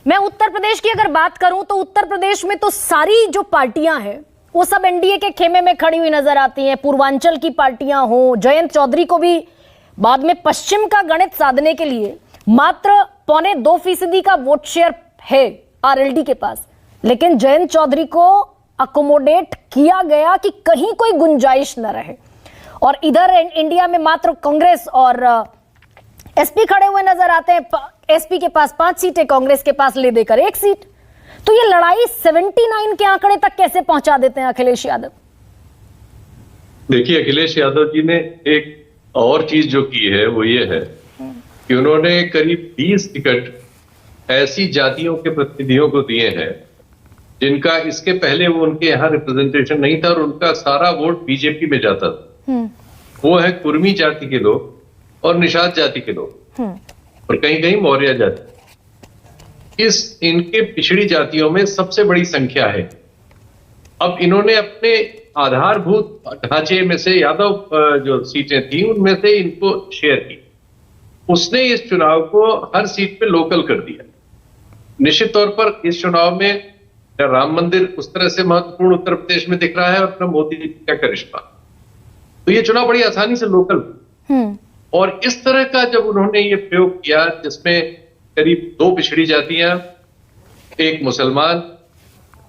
मैं उत्तर प्रदेश की अगर बात करूं तो उत्तर प्रदेश में तो सारी जो पार्टियां हैं वो सब एनडीए के खेमे में खड़ी हुई नजर आती हैं। पूर्वांचल की पार्टियां हो, जयंत चौधरी को भी बाद में पश्चिम का गणित साधने के लिए मात्र 2.25% का वोट शेयर है आरएलडी के पास, लेकिन जयंत चौधरी को अकोमोडेट किया गया कि कहीं कोई गुंजाइश न रहे। और इधर इंडिया में मात्र कांग्रेस और एसपी खड़े हुए नजर आते हैं। एसपी के पास 5 सीटें, कांग्रेस के पास ले देकर 1 सीट। तो ये लड़ाई 79 के आंकड़े तक कैसे पहुंचा देते हैं अखिलेश यादव? देखिए, अखिलेश यादव जी ने एक और चीज जो की है वो ये है कि उन्होंने करीब 20 टिकट ऐसी जातियों के प्रतिनिधियों को दिए हैं जिनका इसके पहले वो उनके यहाँ रिप्रेजेंटेशन नहीं था और उनका सारा वोट बीजेपी में जाता था। वो है कुर्मी जाति के लोग और निषाद जाति के लोग और कहीं कहीं मौर्य जाति। इनके पिछड़ी जातियों में सबसे बड़ी संख्या है। अब इन्होंने अपने आधारभूत ढांचे में से यादव जो सीटें थी उनमें से इनको शेयर की। उसने इस चुनाव को हर सीट पे लोकल कर दिया। निश्चित तौर पर इस चुनाव में राम मंदिर उस तरह से महत्वपूर्ण उत्तर प्रदेश में दिख रहा है और मोदी जी का करिश्मा, तो ये चुनाव बड़ी आसानी से लोकल। और इस तरह का जब उन्होंने ये प्रयोग किया जिसमें करीब 2 पिछड़ी जातियां, 1 मुसलमान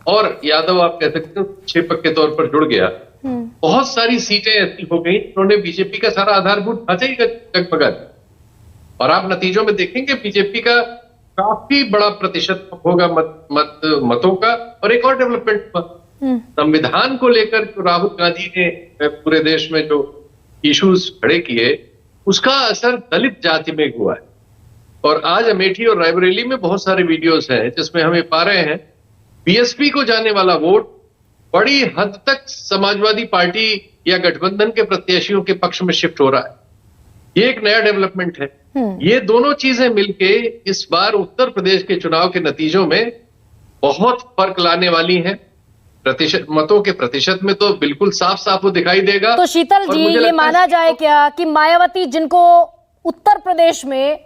और यादव आप कह सकते हो 6 पक्के तौर पर जुड़ गया, बहुत सारी सीटें ऐसी हो गई उन्होंने बीजेपी का सारा आधारभूत ढांचा ही डगमगा दिया। और आप नतीजों में देखेंगे बीजेपी का काफी बड़ा प्रतिशत होगा मतों का। और एक और डेवलपमेंट, संविधान को लेकर जो राहुल गांधी ने पूरे देश में जो इश्यूज खड़े किए उसका असर दलित जाति में हुआ है। और आज अमेठी और रायबरेली में बहुत सारे वीडियोस हैं जिसमें हम ये पा रहे हैं बीएसपी को जाने वाला वोट बड़ी हद तक समाजवादी पार्टी या गठबंधन के प्रत्याशियों के पक्ष में शिफ्ट हो रहा है। ये एक नया डेवलपमेंट है। ये दोनों चीजें मिलके इस बार उत्तर प्रदेश के चुनाव के नतीजों में बहुत फर्क लाने वाली हैं। प्रतिशत मतों के प्रतिशत में तो बिल्कुल साफ साफ वो दिखाई देगा। तो शीतल जी, ये माना जाए क्या कि मायावती, जिनको उत्तर प्रदेश में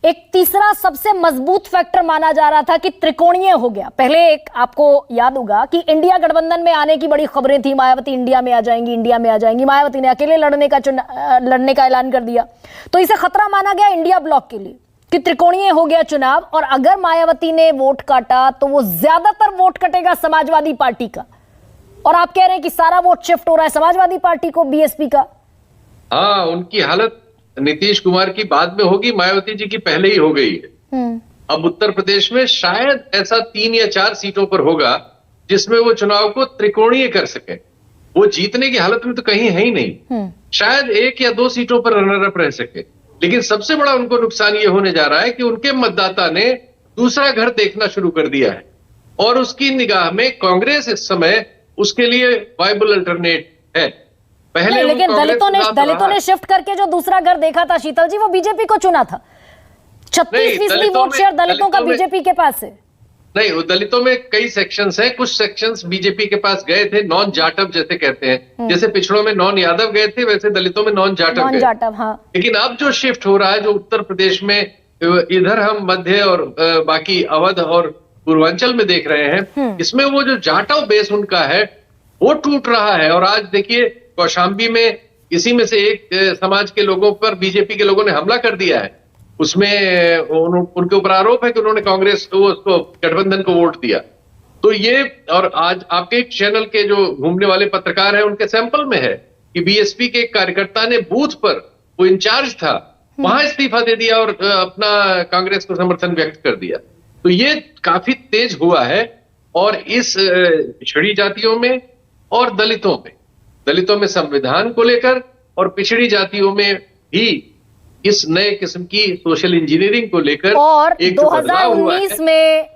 एक तीसरा सबसे मजबूत फैक्टर माना जा रहा था कि त्रिकोणीय हो गया, पहले एक आपको याद होगा कि इंडिया गठबंधन में आने की बड़ी खबरें थी, मायावती इंडिया में आ जाएंगी, इंडिया में आ जाएंगी। मायावती ने अकेले लड़ने का ऐलान कर दिया, तो इसे खतरा माना गया इंडिया ब्लॉक के लिए कि त्रिकोणीय हो गया चुनाव। और अगर मायावती ने वोट काटा तो वो ज्यादातर वोट कटेगा समाजवादी पार्टी का। और आप कह रहे हैं कि सारा वोट शिफ्ट हो रहा है समाजवादी पार्टी को, बीएसपी का। हाँ, उनकी हालत नीतीश कुमार की बाद में होगी, मायावती जी की पहले ही हो गई है। अब उत्तर प्रदेश में शायद ऐसा 3 या 4 सीटों पर होगा जिसमें वो चुनाव को त्रिकोणीय कर सके। वो जीतने की हालत में तो कहीं है ही नहीं। शायद 1 या 2 सीटों पर रनर अप रह सके, लेकिन सबसे बड़ा उनको नुकसान ये होने जा रहा है कि उनके मतदाता ने दूसरा घर देखना शुरू कर दिया है और उसकी निगाह में कांग्रेस इस समय उसके लिए वायबल अल्टरनेट है। पहले लेकिन दलितों ने शिफ्ट करके जो दूसरा घर देखा था शीतल जी, वो बीजेपी को चुना था। 36% वोट शेयर दलितों का बीजेपी के पास है। नहीं, वो दलितों में कई सेक्शंस हैं, कुछ सेक्शंस बीजेपी के पास गए थे, नॉन जाटव जैसे कहते हैं। जैसे पिछड़ों में नॉन यादव गए थे वैसे दलितों में नॉन जाटव गए। हाँ। लेकिन अब जो शिफ्ट हो रहा है, जो उत्तर प्रदेश में इधर हम मध्य और बाकी अवध और पूर्वांचल में देख रहे हैं, इसमें वो जो जाटव बेस उनका है वो टूट रहा है। और आज देखिए कौशाम्बी में इसी में से एक समाज के लोगों पर बीजेपी के लोगों ने हमला कर दिया है। उसमें उनके ऊपर आरोप है कि उन्होंने कांग्रेस को, उसको गठबंधन को वोट दिया। तो ये, और आज आपके चैनल के जो घूमने वाले पत्रकार हैं उनके सैंपल में है कि बीएसपी के एक कार्यकर्ता ने बूथ पर, वो इंचार्ज था, वहां इस्तीफा दे दिया और अपना कांग्रेस को समर्थन व्यक्त कर दिया। तो ये काफी तेज हुआ है। और इस पिछड़ी जातियों में और दलितों में संविधान को लेकर और पिछड़ी जातियों में भी इस नए किस्म की सोशल इंजीनियरिंग को लेकर और 2019 में